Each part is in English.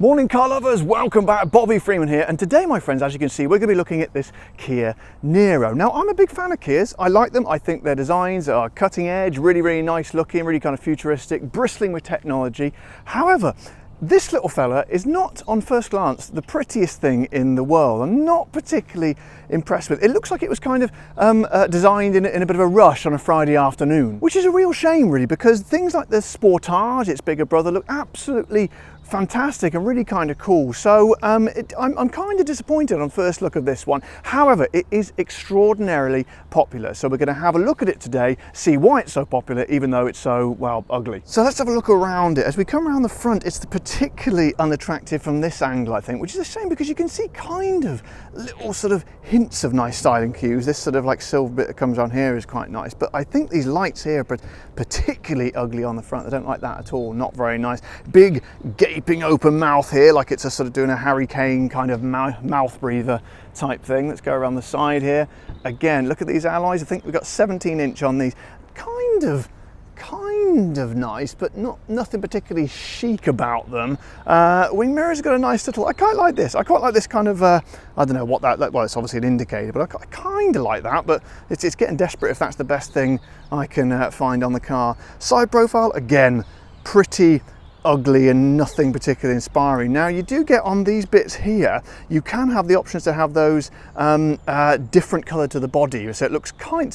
Morning car lovers, welcome back. Bobby Freeman here, and today my friends, as you can see, we're going to be looking at this Kia Niro. Now I'm a big fan of Kias, I like them, I think their designs are cutting edge, really nice looking, really kind of futuristic, bristling with technology. However, this little fella is not, on first glance, the prettiest thing in the world. I'm not particularly impressed with it. It looks like it was kind of designed in a bit of a rush on a Friday afternoon, which is a real shame really, because things like the Sportage, its bigger brother, look absolutely fantastic and really kind of cool. So I'm kind of disappointed on first look of this one. However, it is extraordinarily popular. So we're going to have a look at it today, see why it's so popular, even though it's so, well, ugly. So let's have a look around it. As we come around the front, it's particularly unattractive from this angle, I think, which is a shame because you can see kind of little sort of hints of nice styling cues. This sort of like silver bit that comes on here is quite nice, but I think these lights here are particularly ugly on the front. I don't like that at all, not very nice. Big gaping open mouth here, like it's a sort of doing a Harry Kane kind of mouth breather type thing. Let's go around the side here. Again, look at these alloys. I think we've got 17-inch on these. Kind of nice, but nothing particularly chic about them. Wing mirrors got a nice little, I quite like this. I quite like this kind of, I don't know what that, well, it's obviously an indicator, but I kind of like that, but it's getting desperate if that's the best thing I can find on the car. Side profile, again, pretty ugly and nothing particularly inspiring. Now you do get on these bits here, you can have the options to have those different colour to the body, so it looks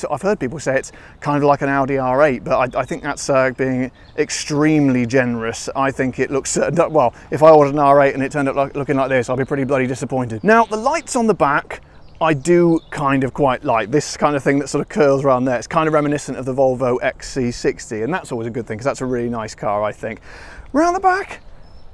I've heard people say it's kind of like an Audi R8, but I think that's being extremely generous. I think it looks, well, if I ordered an R8 and it turned up looking like this, I'd be pretty bloody disappointed. Now the lights on the back, I do kind of quite like this kind of thing that sort of curls around there. It's kind of reminiscent of the Volvo XC60, and that's always a good thing because that's a really nice car, I think. Round the back,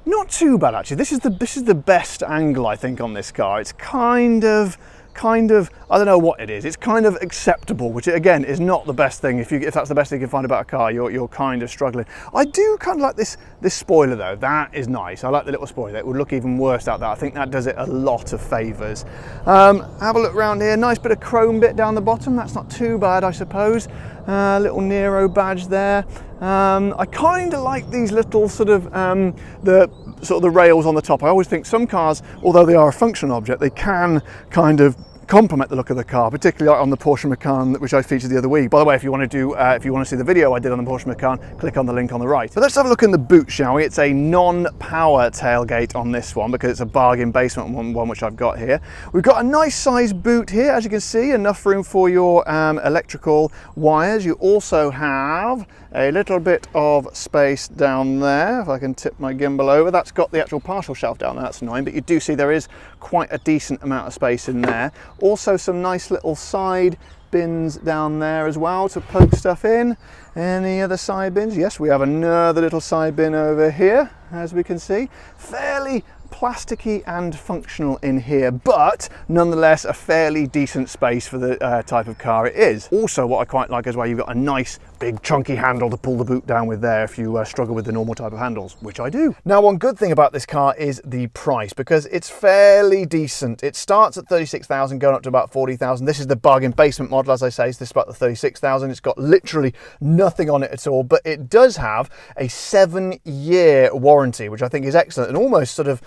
not too bad actually. This is the best angle I think on this car. It's kind of, I don't know what it is. It's kind of acceptable, which again is not the best thing. If that's the best thing you can find about a car, you're kind of struggling. I do kind of like this spoiler though. That is nice. I like the little spoiler. It would look even worse out there. I think that does it a lot of favours. Have a look around here. Nice bit of chrome bit down the bottom. That's not too bad, I suppose. Little Niro badge there. I kind of like these little sort of the rails on the top. I always think some cars, although they are a functional object, they can kind of complement the look of the car, particularly on the Porsche Macan, which I featured the other week. By the way, if you want to see the video I did on the Porsche Macan, click on the link on the right. But let's have a look in the boot, shall we? It's a non-power tailgate on this one because it's a bargain basement one which I've got here. We've got a nice size boot here, as you can see, enough room for your electrical wires. You also have a little bit of space down there. If I can tip my gimbal over, that's got the actual partial shelf down there. That's annoying, but you do see there is quite a decent amount of space in there. Also some nice little side bins down there as well to poke stuff in. Any other side bins? Yes, we have another little side bin over here, as we can see. Fairly plasticky and functional in here, but nonetheless a fairly decent space for the type of car it is. Also, what I quite like as well, you've got a nice big chunky handle to pull the boot down with there if you struggle with the normal type of handles, which I do. Now, one good thing about this car is the price, because it's fairly decent. It starts at 36,000 going up to about 40,000. This is the bargain basement model, as I say, so this is about the 36,000. It's got literally nothing on it at all, but it does have a 7-year warranty, which I think is excellent and almost sort of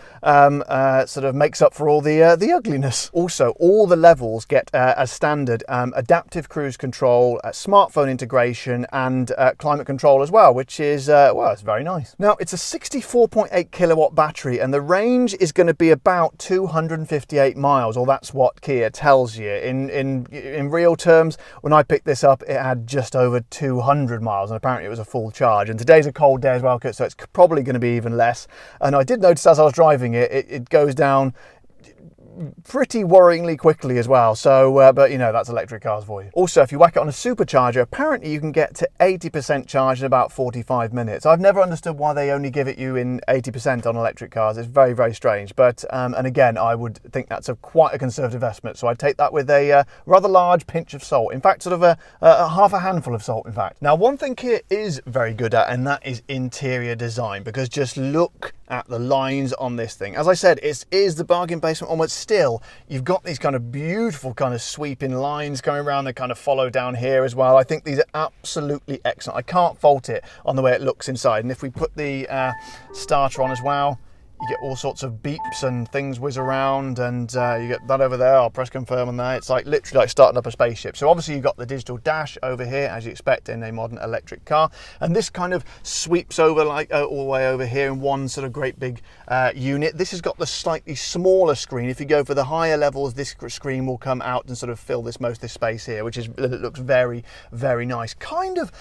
makes up for all the ugliness. Also, all the levels get as standard adaptive cruise control, smartphone integration, and climate control as well, which is well, it's very nice. Now, it's a 64.8 kilowatt battery, and the range is going to be about 258 miles, or that's what Kia tells you. In real terms, when I picked this up, it had just over 200 miles, and apparently it was a full charge. And today's a cold day as well, so it's probably going to be even less. And I did notice as I was driving it goes down pretty worryingly quickly as well. So, but you know, that's electric cars for you. Also, if you whack it on a supercharger, apparently you can get to 80% charge in about 45 minutes. I've never understood why they only give it you in 80% on electric cars. It's very, very strange. But, and again, I would think that's quite a conservative estimate. So I'd take that with a rather large pinch of salt. In fact, sort of a half a handful of salt, in fact. Now, one thing Kia is very good at, and that is interior design, because just look at the lines on this thing. As I said, it is the bargain basement almost. Still, you've got these kind of beautiful kind of sweeping lines going around that kind of follow down here as well. I think these are absolutely excellent. I can't fault it on the way it looks inside. And if we put the starter on as well, You get all sorts of beeps and things whiz around, and you get that over there. I'll press confirm on that. It's like literally like starting up a spaceship. So obviously you've got the digital dash over here, as you expect in a modern electric car, and this kind of sweeps over like all the way over here in one sort of great big unit. This has got the slightly smaller screen. If you go for the higher levels, this screen will come out and sort of fill most of this space here, which is, it looks very, very nice. Kind of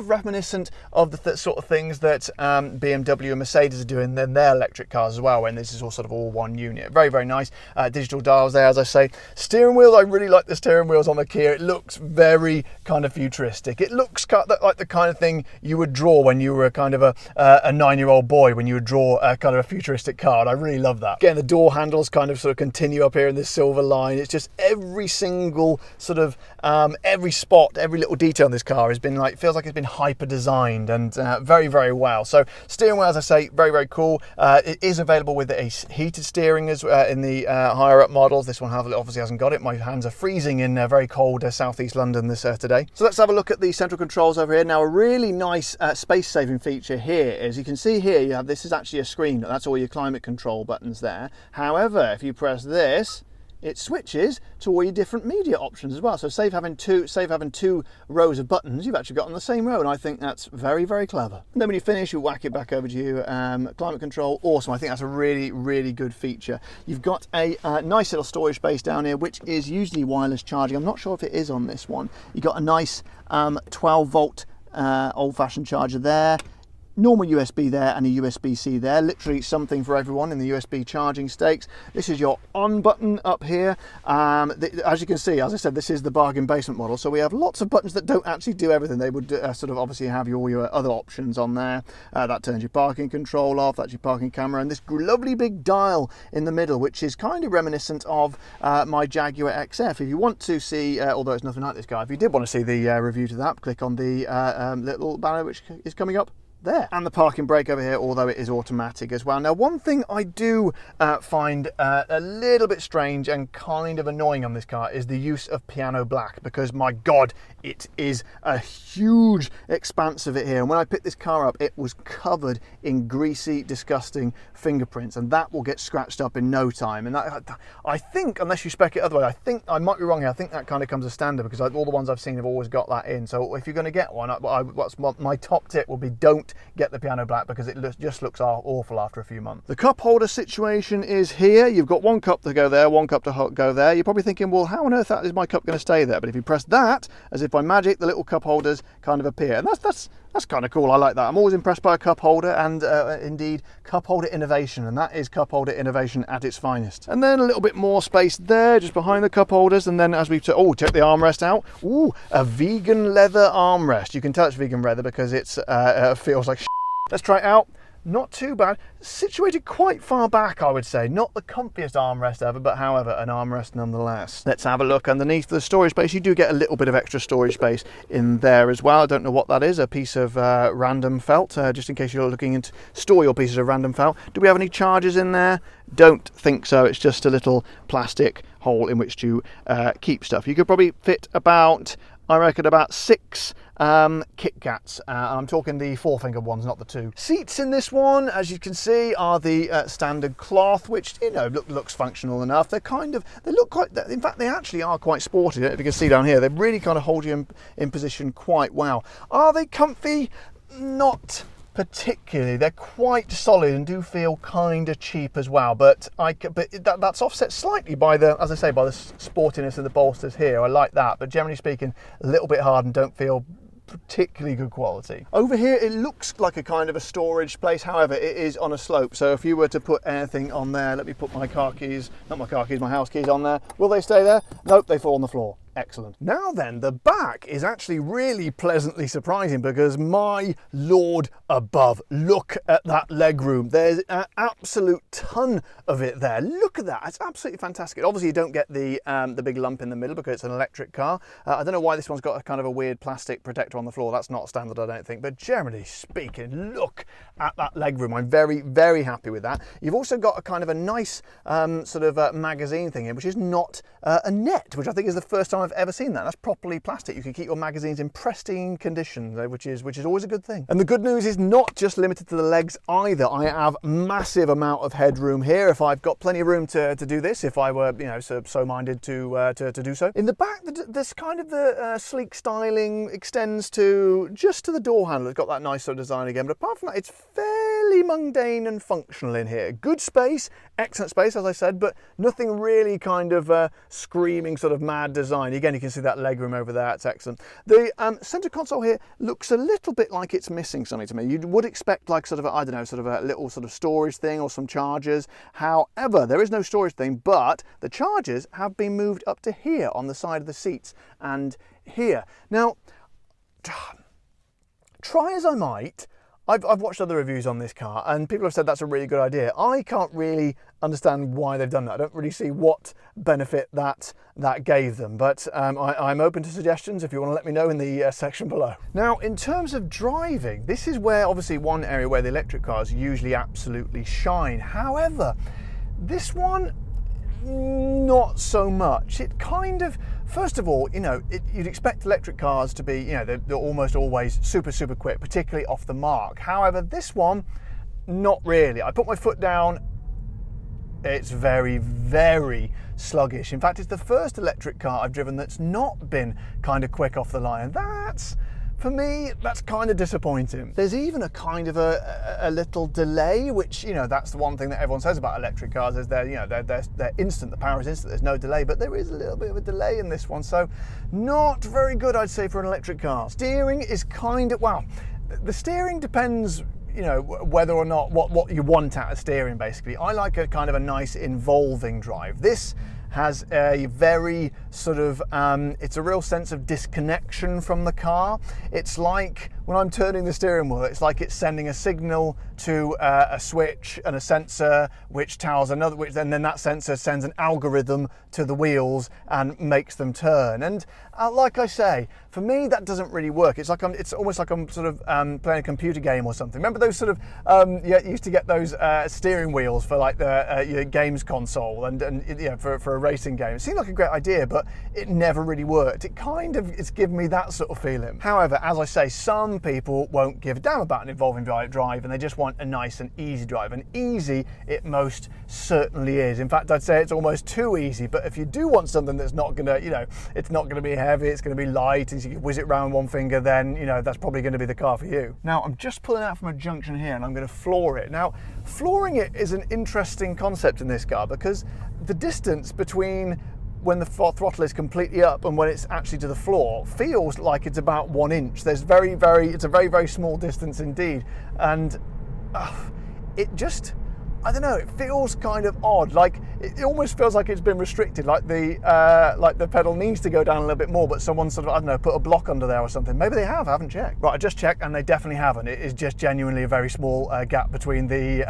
reminiscent of the sort of things that BMW and Mercedes are doing in their electric cars as well, when this is all sort of all one unit. Very, very nice. Digital dials there, as I say. Steering wheel, I really like the steering wheels on the Kia. It looks very kind of futuristic. It looks like the kind of thing you would draw when you were a kind of a 9-year-old boy, when you would draw a kind of a futuristic car. And I really love that. Again, the door handles kind of sort of continue up here in this silver line. It's just every single sort of every spot, every little detail in this car has been like, feels like it's been hyper designed, and very, very well. So steering wheel, as I say, very, very cool. It is available with a heated steering as in the higher up models. This one obviously hasn't got it. My hands are freezing in very cold southeast London this today. So let's have a look at the central controls over here. Now, a really nice space saving feature here is, you can see here, you have, this is actually a screen. That's all your climate control buttons there. However, if you press this, it switches to all your different media options as well. So save having two rows of buttons, you've actually got on the same row, and I think that's very, very clever. And then when you finish, you whack it back over to you. Climate control, awesome. I think that's a really, really good feature. You've got a nice little storage space down here, which is usually wireless charging. I'm not sure if it is on this one. You've got a nice 12 volt old-fashioned charger there. Normal USB there and a USB-C there, literally something for everyone in the USB charging stakes. This is your on button up here. As you can see, as I said, this is the bargain basement model, so we have lots of buttons that don't actually do everything. They would sort of obviously have all your other options on there. That turns your parking control off, that's your parking camera, and this lovely big dial in the middle, which is kind of reminiscent of my Jaguar XF. If you want to see, although it's nothing like this car, if you did want to see the review to that, click on the little banner which is coming up there. And the parking brake over here, although it is automatic as well. Now, one thing I do find a little bit strange and kind of annoying on this car is the use of piano black, because my God, it is a huge expanse of it here. And when I picked this car up, it was covered in greasy, disgusting fingerprints, and that will get scratched up in no time. And that, I think, unless you spec it otherwise, I might be wrong here, I think that kind of comes as standard, because all the ones I've seen have always got that in. So if you're going to get one, my top tip will be, don't get the piano black, because it just looks awful after a few months. The cup holder situation is here. You've got one cup to go there, one cup to go there. You're probably thinking, well, how on earth is my cup going to stay there? But if you press that, as if by magic, the little cup holders kind of appear, and that's kind of cool. I like that. I'm always impressed by a cup holder, and indeed cup holder innovation, and that is cup holder innovation at its finest. And then a little bit more space there just behind the cup holders, and then as we check the armrest out, a vegan leather armrest. You can tell it's vegan leather because it feels like shit. Let's try it out. Not too bad. Situated quite far back, I would say. Not the comfiest armrest ever, but however, an armrest nonetheless. Let's have a look underneath the storage space. You do get a little bit of extra storage space in there as well. I don't know what that is. A piece of random felt, just in case you're looking to store your pieces of random felt. Do we have any chargers in there? Don't think so. It's just a little plastic hole in which to keep stuff. You could probably fit about, I reckon, about 6 Kit Kats. I'm talking the 4-fingered ones, not the 2. Seats in this one, as you can see, are the standard cloth, which, you know, looks functional enough. They look quite, in fact, they actually are quite sporty. If you can see down here, they really kind of hold you in position quite well. Are they comfy? Not particularly. They're quite solid and do feel kind of cheap as well, but that's offset slightly by the, as I say, by the sportiness of the bolsters here. I like that, but generally speaking, a little bit hard and don't feel particularly good quality. Over here, it looks like a kind of a storage place. However, it is on a slope, so if you were to put anything on there, let me put my car keys, not my car keys, my house keys on there, will they stay there? Nope, they fall on the floor. Excellent. Now then, the back is actually really pleasantly surprising, because my Lord above, look at that legroom. There's an absolute ton of it there. Look at that. It's absolutely fantastic. Obviously, you don't get the big lump in the middle because it's an electric car. I don't know why this one's got a kind of a weird plastic protector on the floor. That's not standard, I don't think. But generally speaking, look at that legroom. I'm very, very happy with that. You've also got a kind of a nice sort of magazine thing here, which is not a net, which I think is the first time time I've ever seen that. That's properly plastic. You can keep your magazines in pristine condition, which is always a good thing. And the good news is not just limited to the legs either. I have massive amount of headroom here. If I've got plenty of room to do this, if I were, you know, so minded to do so. In the back, this kind of the sleek styling extends to just to the door handle. It's got that nice sort of design again, but apart from that, it's fairly mundane and functional in here. Good space, excellent space, as I said, but nothing really kind of screaming sort of mad design. Again, you can see that legroom over there. It's excellent. The center console here looks a little bit like it's missing something to me. You would expect like sort of I don't know, sort of a little sort of storage thing or some chargers. However, there is no storage thing, but the chargers have been moved up to here on the side of the seats and here. Now, try as I might, I've watched other reviews on this car and people have said that's a really good idea. I can't really understand why they've done that. I don't really see what benefit that gave them, but I'm open to suggestions if you want to let me know in the section below. Now, in terms of driving, this is where obviously one area where the electric cars usually absolutely shine. However, this one, not so much. It kind of, first of all, you know, you'd expect electric cars to be, you know, they're almost always super quick, particularly off the mark. However, this one, not really. I put my foot down, it's very sluggish. In fact, it's the first electric car I've driven that's not been kind of quick off the line. For me, that's kind of disappointing. There's even a kind of a little delay, which, you know, that's the one thing that everyone says about electric cars is they're, you know, they're instant, the power is instant, there's no delay, but there is a little bit of a delay in this one, so not very good, I'd say, for an electric car. Steering is kind of, well, the steering depends, you know, whether or not what you want out of steering, basically. I like a kind of a nice involving drive. This has a very sort of, it's a real sense of disconnection from the car. It's like when I'm turning the steering wheel, it's like it's sending a signal to a switch and a sensor, which tells another, which then that sensor sends an algorithm to the wheels and makes them turn. And like I say, for me, that doesn't really work. It's like it's almost like I'm sort of playing a computer game or something. Remember those sort of, you used to get those steering wheels for like the your games console and you know, for a racing game. It seemed like a great idea, but it never really worked. It's given me that sort of feeling. However, as I say, some people won't give a damn about an involving drive and they just want a nice and easy drive. And easy, it most certainly is. In fact, I'd say it's almost too easy. But if you do want something that's not gonna, you know, it's not gonna be heavy, it's gonna be light, and you can whiz it around one finger, then, you know, that's probably gonna be the car for you. Now, I'm just pulling out from a junction here and I'm gonna floor it. Now, flooring it is an interesting concept in this car because the distance between when the throttle is completely up and when it's actually to the floor feels like it's about 1 inch. There's it's a very small distance indeed. And it just, I don't know, it feels kind of odd. Like it almost feels like it's been restricted. Like the pedal needs to go down a little bit more, but someone sort of, I don't know, put a block under there or something. Maybe they have. I haven't checked. Right, I just checked, and they definitely haven't. It is just genuinely a very small gap between the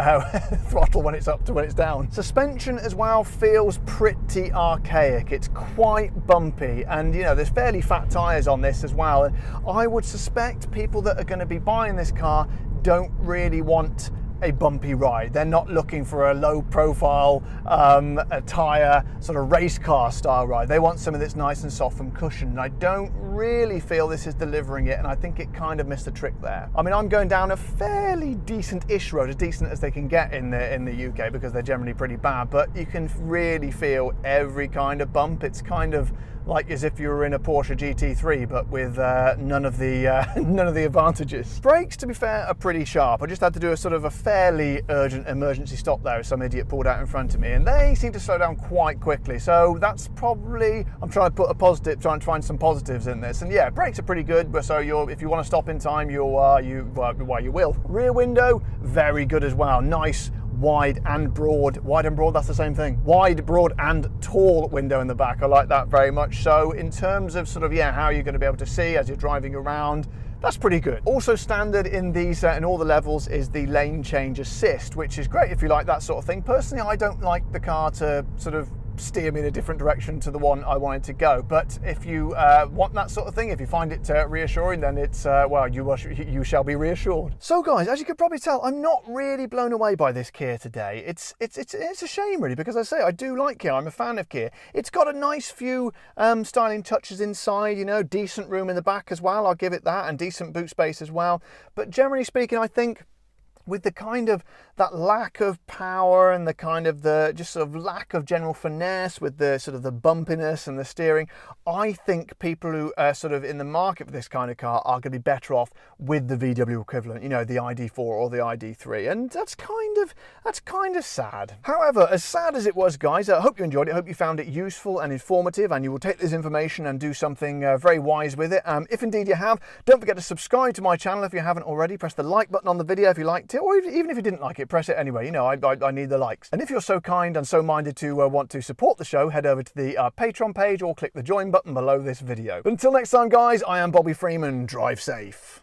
throttle when it's up to when it's down. Suspension as well feels pretty archaic. It's quite bumpy, and you know, there's fairly fat tyres on this as well. And I would suspect people that are going to be buying this car don't really want a bumpy ride. They're not looking for a low profile a tyre sort of race car style ride. They want something that's nice and soft and cushioned. And I don't really feel this is delivering it, and I think it kind of missed the trick there. I mean, I'm going down a fairly decent-ish road, as decent as they can get in the UK, because they're generally pretty bad, but you can really feel every kind of bump. It's kind of like as if you were in a Porsche GT3, but with none of the advantages. Brakes, to be fair, are pretty sharp. I just had to do a sort of a fairly urgent emergency stop there. Some idiot pulled out in front of me, and they seem to slow down quite quickly. So that's probably, I'm trying to put a positive, trying to find some positives in this. And yeah, brakes are pretty good. But so if you want to stop in time, you will. Rear window, very good as well. Nice. Wide and broad, that's the same thing. Wide, broad and tall window in the back. I like that very much. So in terms of sort of, yeah, how you're going to be able to see as you're driving around, that's pretty good. Also standard in these, in all the levels, is the lane change assist, which is great if you like that sort of thing. Personally, I don't like the car to sort of steer me in a different direction to the one I wanted to go. But if you want that sort of thing, if you find it reassuring, then it's well, you shall be reassured. So guys, as you could probably tell, I'm not really blown away by this Kia today. It's a shame really, because I say I do like Kia. I'm a fan of Kia. It's got a nice few styling touches inside, you know, decent room in the back as well, I'll give it that, and decent boot space as well. But generally speaking, I think with the kind of that lack of power and the kind of the just sort of lack of general finesse, with the sort of the bumpiness and the steering, I think people who are sort of in the market for this kind of car are going to be better off with the VW equivalent, you know, the ID4 or the ID3, and that's kind of sad. However, as sad as it was, guys, I hope you enjoyed it. I hope you found it useful and informative, and you will take this information and do something very wise with it. If indeed you have, don't forget to subscribe to my channel if you haven't already. Press the like button on the video if you liked it, or even if you didn't like it, press it anyway. You know, I need the likes. And if you're so kind and so minded to want to support the show, head over to the Patreon page or click the join button below this video. But until next time, guys, I am Bobby Freeman. Drive safe.